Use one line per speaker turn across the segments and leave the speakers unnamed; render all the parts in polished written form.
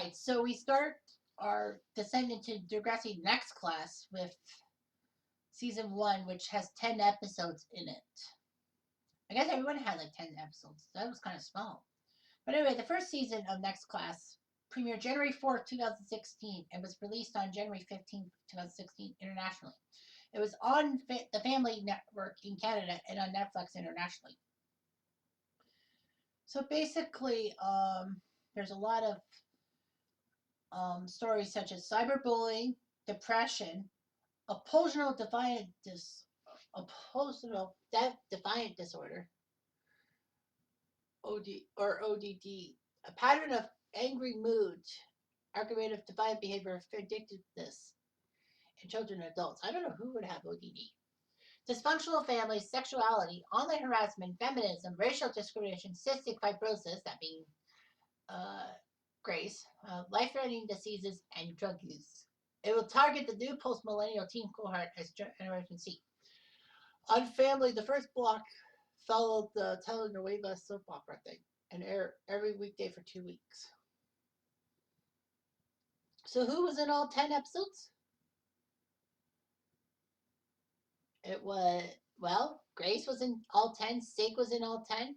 Alright, so we start our descent into Degrassi next class with season 1, which has 10 episodes in it. I guess everyone had like 10 episodes. That was kind of small. But anyway, the first season of Next Class premiered January 4th, 2016, and was released on January 15th, 2016 internationally. It was on the Family Network in Canada and on Netflix internationally. So basically, there's a lot of stories such as cyberbullying, depression, oppositional defiant disorder, ODD, a pattern of angry mood, aggravative defiant behavior, vindictiveness in children and adults. I don't know who would have ODD. Dysfunctional families, sexuality, online harassment, feminism, racial discrimination, cystic fibrosis, that being uh, Grace, life-threatening diseases, and drug use. It will target the new post-millennial teen cohort as Generation C. On Family, the first block followed the telenovela soap opera thing and aired every weekday for 2 weeks. So who was in all 10 episodes? It was, well, Grace was in all 10, Sig was in all 10,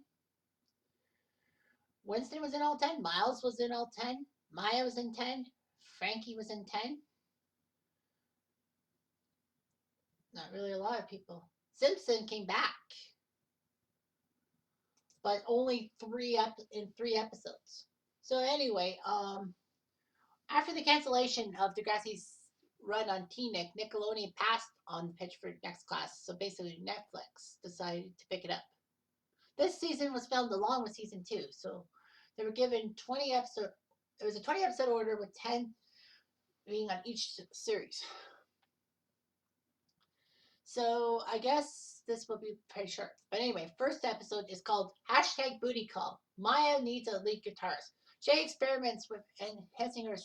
Winston was in all 10, Miles was in all 10, Maya was in 10, Frankie was in 10. Not really a lot of people. Simpson came back, but only in 3 episodes. So anyway, after the cancellation of Degrassi's run on TNIC, Nickelodeon passed on the pitch for Next Class. So basically, Netflix decided to pick it up. This season was filmed along with season 2, so they were given 20 episodes. It was a 20 episode order with 10 being on each series. So I guess this will be pretty short. But anyway, first episode is called #Booty Call. Maya needs a lead guitarist. Shay experiments with enhancing her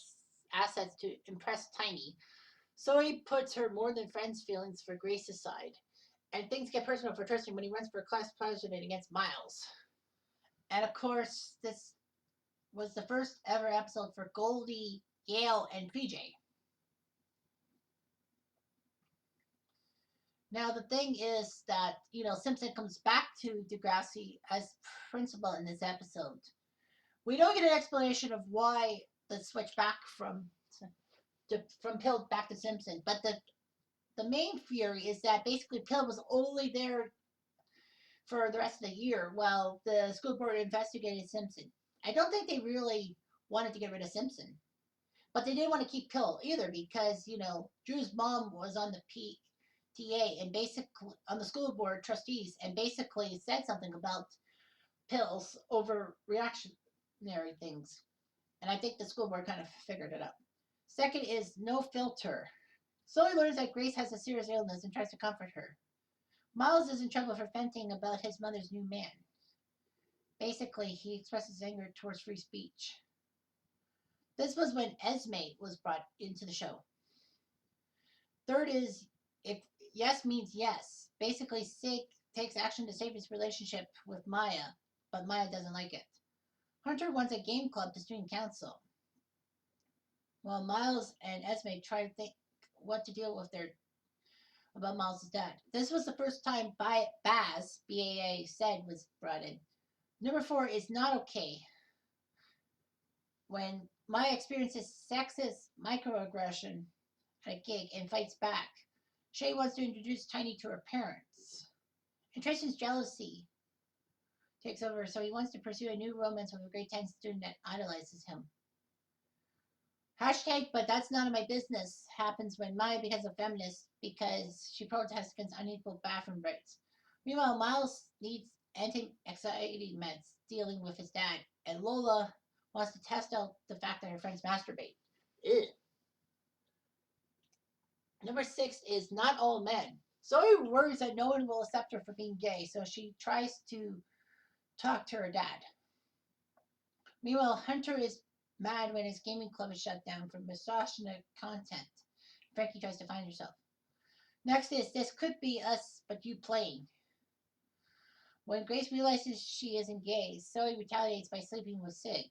assets to impress Tiny. Zoe puts her more than friends feelings for Grace aside. And things get personal for Tristan when he runs for class president against Miles. And of course, this was the first ever episode for Goldie, Yale, and PJ. Now, the thing is that, Simpson comes back to Degrassi as principal in this episode. We don't get an explanation of why the switch back from Pill back to Simpson, but the main theory is that basically Pill was only there for the rest of the year while the school board investigated Simpson. I don't think they really wanted to get rid of Simpson, but they didn't want to keep Pill either because, Drew's mom was on the PTA and basically on the school board trustees and basically said something about Pill's overreactionary things. And I think the school board kind of figured it out. Second is no filter. Zoe learns that Grace has a serious illness and tries to comfort her. Miles is in trouble for venting about his mother's new man. Basically, he expresses anger towards free speech. This was when Esme was brought into the show. Third is if yes means yes. Basically, Sig takes action to save his relationship with Maya, but Maya doesn't like it. Hunter wants a game club to student council, while Miles and Esme try to think what to deal with about Miles' dad. This was the first time Baz, BAA, said was brought in. Number 4 is not okay. When Maya experiences sexist microaggression at a gig and fights back, Shay wants to introduce Tiny to her parents. And Tristan's jealousy takes over, so he wants to pursue a new romance with a grade 10 student that idolizes him. But that's none of my business happens when Maya becomes a feminist because she protests against unequal bathroom breaks. Meanwhile, Miles needs anti-anxiety meds dealing with his dad, and Lola wants to test out the fact that her friends masturbate. Ew. Number 6 is not all men. Zoe worries that no one will accept her for being gay, so she tries to talk to her dad. Meanwhile, Hunter is mad when his gaming club is shut down for misogynist content. Frankie tries to find herself. Next is This Could Be Us, But You Playing. When Grace realizes she isn't gay, Zoe retaliates by sleeping with Sig.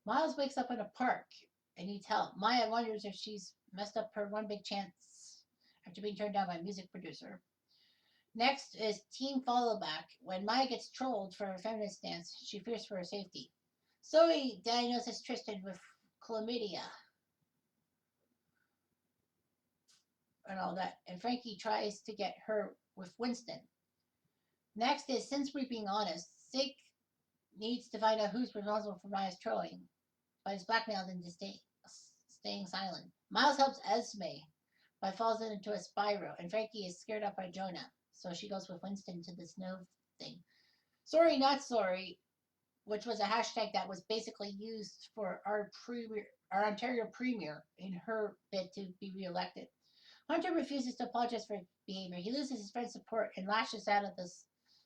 Miles wakes up in a park and needs help. Maya wonders if she's messed up her one big chance after being turned down by a music producer. Next is Team Follow Back. When Maya gets trolled for her feminist stance, she fears for her safety. Zoe diagnoses Tristan with chlamydia and all that, and Frankie tries to get her with Winston. Next is Since We're Being Honest, Sig needs to find out who's responsible for Maya's trolling, but is blackmailed into staying silent. Miles helps Esme but falls into a spiral, and Frankie is scared up by Jonah, so she goes with Winston to the snow thing. Sorry, not sorry, which was a hashtag that was basically used for our Ontario premier in her bid to be reelected. Hunter refuses to apologize for his behavior. He loses his friend's support and lashes out at the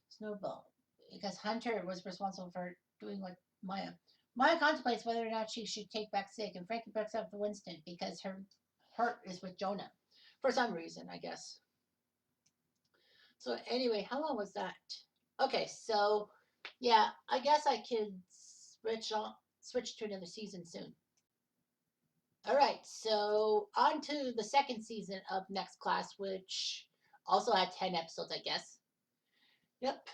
snowball because Hunter was responsible for doing what Maya. Maya contemplates whether or not she should take back Sig, and Frankie breaks up with Winston because her heart is with Jonah. For some reason, I guess. So anyway, how long was that? Okay, so yeah, I guess I could switch to another season soon. All right, so on to the second season of Next Class, which also had 10 episodes, I guess. Yep.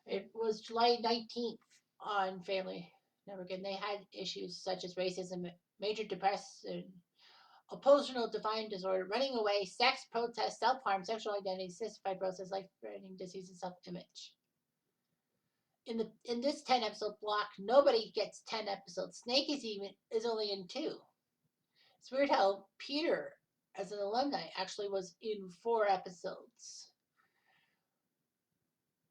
It was July 19th on Family Network, and they had issues such as racism, major depression, oppositional defiant disorder, running away, sex, protest, self-harm, sexual identity, cystic fibrosis, life-threatening disease, and self-image. In this 10 episode block, nobody gets 10 episodes. Snake is only in 2. It's weird how Peter, as an alumni, actually was in 4 episodes.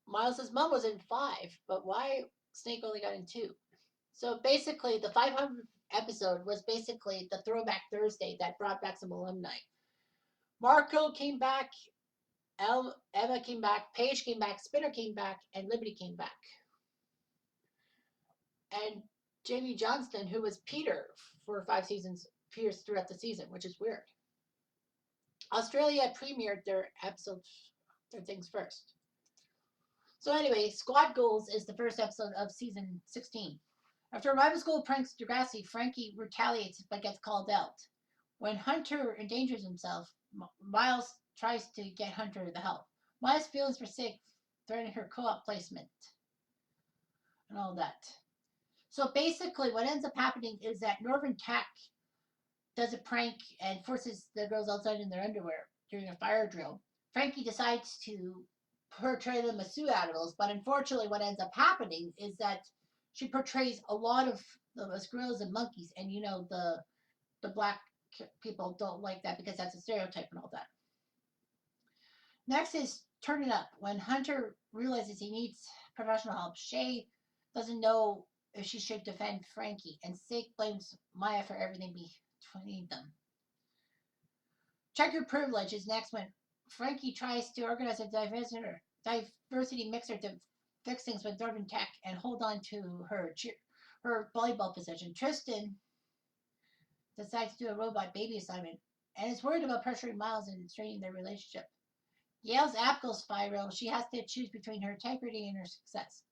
Miles' mom was in 5, but why Snake only got in 2? So basically, the 500th episode was basically the Throwback Thursday that brought back some alumni. Marco came back, Emma came back, Paige came back, Spinner came back, and Liberty came back. And Jamie Johnston, who was Peter for 5 seasons, appears throughout the season, which is weird. Australia premiered their things first. So anyway, Squad Goals is the first episode of season 16. After a rival school pranks Degrassi, Frankie retaliates but gets called out. When Hunter endangers himself, Miles tries to get Hunter the help. Miles' feelings for Sig threatening her co-op placement and all that. So basically, what ends up happening is that Northern Tech does a prank and forces the girls outside in their underwear during a fire drill. Frankie decides to portray them as pseudo-animals, but unfortunately what ends up happening is that she portrays a lot of those gorillas and monkeys, and you know the black people don't like that because that's a stereotype and all that. Next is Turn It Up. When Hunter realizes he needs professional help, Shay doesn't know if she should defend Frankie, and Sig blames Maya for everything between them. Check Your Privilege is next when Frankie tries to organize a diversity mixer to fix things with Northern Tech and hold on to her volleyball position. Tristan decides to do a robot baby assignment and is worried about pressuring Miles and straining their relationship. Yale's app goes viral. She has to choose between her integrity and her success.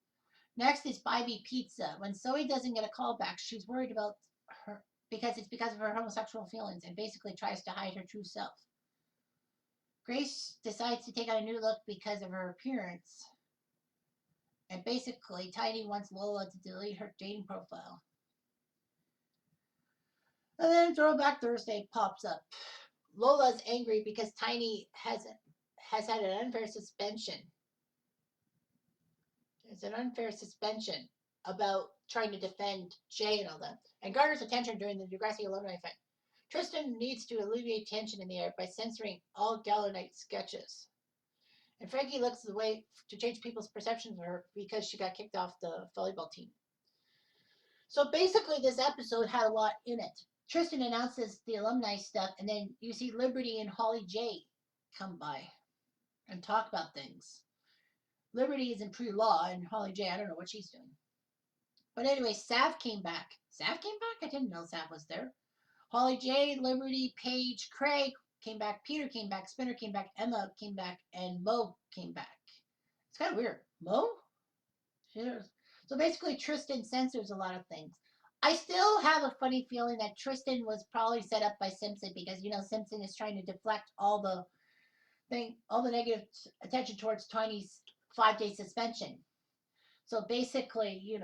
Next is Buy Me Pizza. When Zoe doesn't get a call back, she's worried about her because of her homosexual feelings and basically tries to hide her true self. Grace decides to take on a new look because of her appearance. And basically, Tiny wants Lola to delete her dating profile. And then Throwback Thursday pops up. Lola's angry because Tiny has had an unfair suspension. It's an unfair suspension about trying to defend Jay and all that, and garners attention during the Degrassi alumni fight. Tristan needs to alleviate tension in the air by censoring all Gala Night sketches. And Frankie looks the way to change people's perceptions of her because she got kicked off the volleyball team. So basically, this episode had a lot in it. Tristan announces the alumni stuff, and then you see Liberty and Holly J come by and talk about things. Liberty is in pre-law, and Holly J, I don't know what she's doing. But anyway, Sav came back. Sav came back? I didn't know Sav was there. Holly J, Liberty, Paige, Craig came back. Peter came back. Spinner came back. Emma came back. And Mo came back. It's kind of weird. Mo? So basically, Tristan censors a lot of things. I still have a funny feeling that Tristan was probably set up by Simpson because Simpson is trying to deflect all the negative attention towards Tiny's 5-day suspension. So basically,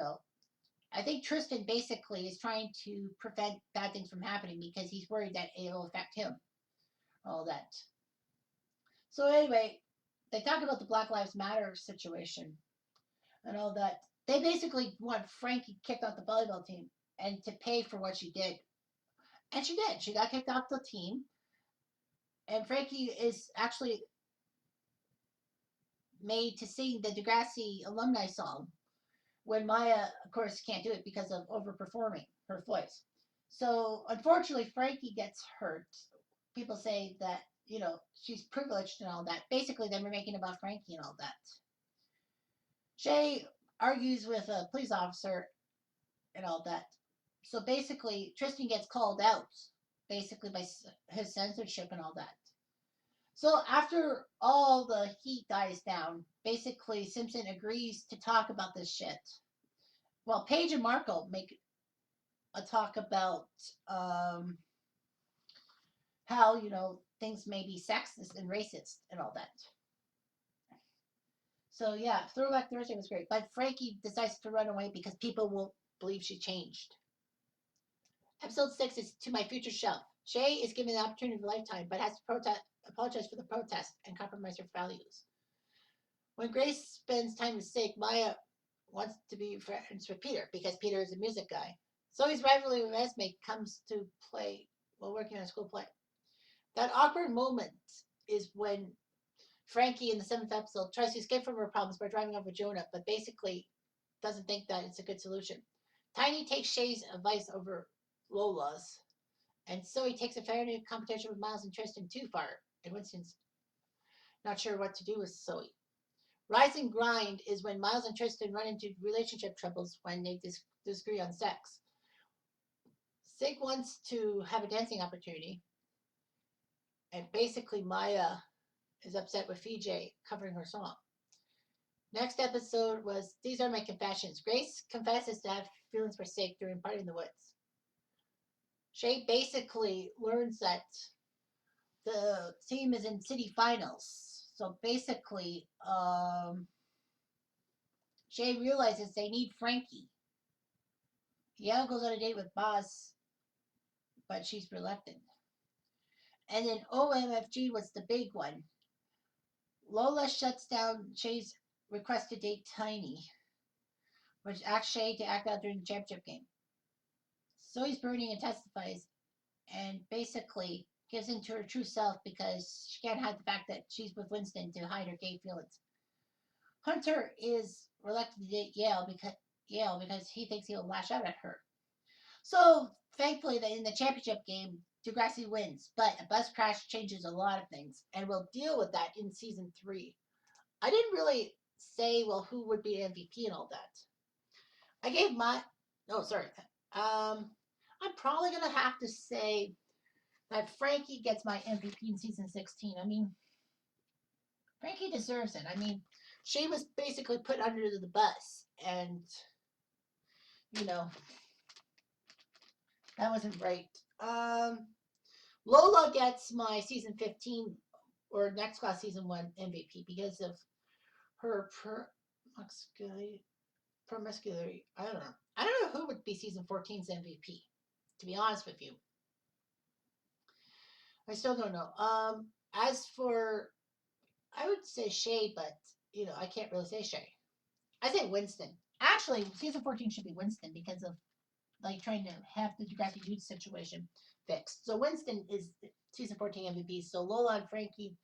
I think Tristan basically is trying to prevent bad things from happening because he's worried that it'll affect him. All that. So anyway, they talk about the Black Lives Matter situation and all that. They basically want Frankie kicked off the volleyball team and to pay for what she did. And she did. She got kicked off the team. And Frankie is actually made to sing the Degrassi alumni song when Maya, of course, can't do it because of overperforming her voice. So unfortunately, Frankie gets hurt. People say that, she's privileged and all that. Basically, they were making about Frankie and all that. Shay argues with a police officer and all that. So basically, Tristan gets called out, basically by his censorship and all that. So after all the heat dies down, basically Simpson agrees to talk about this shit. Well, Paige and Marco make a talk about how, things may be sexist and racist and all that. So yeah, Throwback Thursday was great. But Frankie decides to run away because people won't believe she changed. Episode 6 is To My Future Self. Shay is given the opportunity of a lifetime, but has to apologize for the protest and compromise her values. When Grace spends time with Sig, Maya wants to be friends with Peter because Peter is a music guy. Zoe's rivalry with Esme comes to play while working on a school play. That awkward moment is when Frankie in the 7th episode tries to escape from her problems by driving over Jonah, but basically doesn't think that it's a good solution. Tiny takes Shay's advice over Lola's, and Zoe takes a fair competition with Miles and Tristan too far, and Winston's not sure what to do with Zoe. Rise and Grind is when Miles and Tristan run into relationship troubles when they disagree on sex. Sig wants to have a dancing opportunity, and basically Maya is upset with Fiji covering her song. Next episode was These Are My Confessions. Grace confesses to have feelings for Sig during Party in the Woods. Shay basically learns that the team is in city finals. So basically, Shay realizes they need Frankie. Yale goes on a date with Boz, but she's reluctant. And then OMFG was the big one. Lola shuts down Shay's request to date Tiny, which asks Shay to act out during the championship game. Zoe's burning and testifies, and basically gives into her true self because she can't hide the fact that she's with Winston to hide her gay feelings. Hunter is reluctant to date Yale because he thinks he'll lash out at her. So thankfully, in the championship game, Degrassi wins, but a bus crash changes a lot of things, and we'll deal with that in season 3. I didn't really say, well, who would be MVP and all that. I gave my, I'm probably going to have to say that Frankie gets my MVP in season 16. I mean, Frankie deserves it. I mean, she was basically put under the bus, and, that wasn't right. Lola gets my season 15 or next class season 1 MVP because of her promiscuity. I don't know who would be season 14's MVP, to be honest with you. I still don't know. As for, I would say Shay, but, I can't really say Shay. I say Winston. Actually, season 14 should be Winston because of, trying to have the Degrassi Dude situation fixed. So Winston is season 14 MVP. So Lola and Frankie.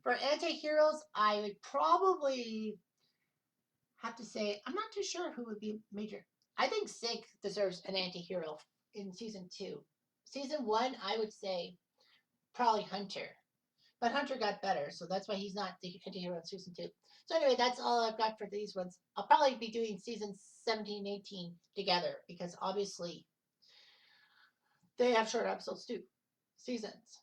For anti-heroes, I would probably have to say, I'm not too sure who would be major. I think Sig deserves an anti-hero in season 2. Season 1, I would say probably Hunter. But Hunter got better, so that's why he's not the anti-hero in season 2. So anyway, that's all I've got for these ones. I'll probably be doing seasons 17 and 18 together because obviously they have short episodes too. Seasons.